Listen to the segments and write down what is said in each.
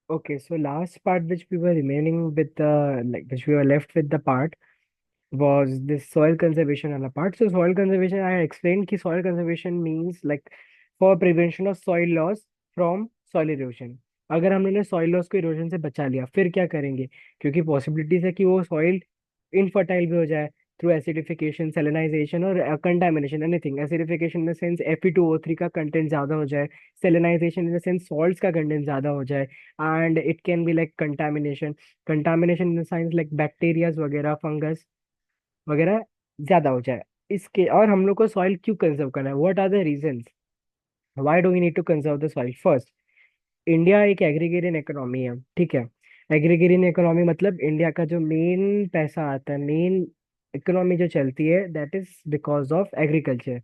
Okay, so last part which we were remaining with the like which we were left with the part was this soil conservation on a part. So soil conservation, I explained कि soil conservation means like for prevention of soil loss from soil erosion. अगर हम लोगों ने soil loss को erosion से बचा लिया फिर क्या करेंगे? क्योंकि possibilities है कि वो soil infertile भी हो जाए through acidification, salinization और contamination, anything. Acidification in the sense Fe2O3 का content ज़्यादा हो जाए, salinization in the sense salts का content ज़्यादा हो जाए, and it can be like contamination. Contamination in the sense like bacteria वगैरह, fungus वगैरह ज्यादा हो जाए इसके। और हम लोग को सॉइल क्यों कंजर्व करना है? What are the reasons why do we need to conserve the soil? First, India एक एग्रीगेरियन इकोनॉमी है, ठीक है। एग्रीगेरियन इकोनॉमी मतलब इंडिया का जो मेन पैसा आता है, मेन इकोनॉमी जो चलती है, that is because of agriculture.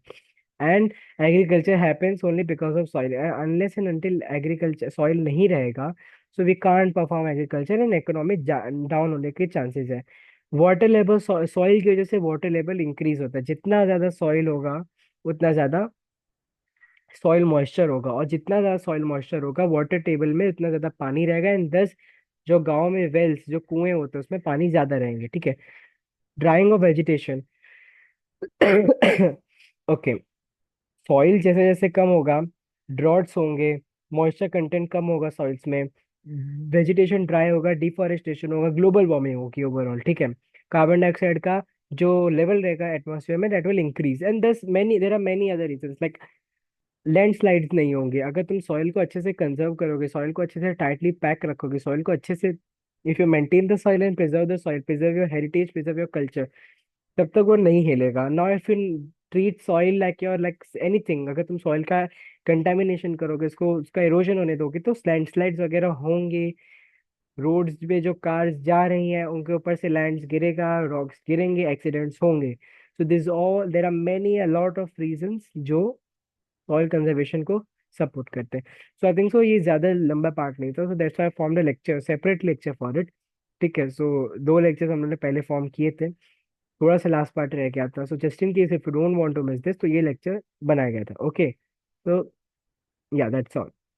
And agriculture happens only because of soil. Unless and until agriculture soil नहीं रहेगा, so we can't perform agriculture and economy down होने के चांसेस है। वाटर लेवल, सॉइल की वजह से वाटर लेवल इंक्रीज होता है। जितना ज्यादा सॉइल होगा उतना ज्यादा सॉइल मॉइस्चर होगा, और जितना ज्यादा सॉइल मॉइस्चर होगा वाटर टेबल में उतना ज्यादा पानी रहेगा, एंड दस जो गांव में वेल्स जो कुएं होते हैं उसमें पानी ज्यादा रहेंगे, ठीक है। Drying of vegetation. Okay, soil जैसे जैसे कम होगा, ड्रॉट्स होंगे, मॉइस्चर कंटेंट कम होगा सॉइल्स में, वेजिटेशन ड्राई होगा, डिफॉरेस्टेशन होगा, ग्लोबल वार्मिंग होगी ओवरऑल, ठीक है। कार्बन डाइऑक्साइड का जो लेवल रहेगा एटमॉस्फेयर में, that will increase, and this many there are many other reasons like landslides नहीं होंगे। अगर तुम सॉइल को अच्छे से कंजर्व करोगे, सॉइल को अच्छे से टाइटली पैक रखोगे, सॉइल को अच्छे से, if you maintain the soil and preserve the soil, preserve your heritage, preserve your culture, तब तक वो नहीं हिलेगा। Now if you treat soil like your like anything, अगर तुम सॉइल का कंटेमिनेशन करोगे, उसको उसका इरोजन होने दोगे, तो लैंडस्लाइड्स वगैरह होंगे। रोड्स पे जो कार्स जा रही हैं उनके ऊपर से लैंड्स गिरेगा, रॉक्स गिरेंगे, एक्सीडेंट्स होंगे। So this all there are many a lot of reasons जो सॉइल कंजर्वेशन को सपोर्ट करते हैं। सो आई थिंक सो ये ज्यादा लंबा पार्ट नहीं था, so that's why I formed a lecture, separate lecture for it, ठीक है। सो दो लेक्चर्स हम लोगों ने पहले फॉर्म किए थे, थोड़ा सा लास्ट पार्ट रह गया था। So just in case if you don't want to miss this, तो ये लेक्चर बनाया गया था, ओके। तो या दैट्स ऑल।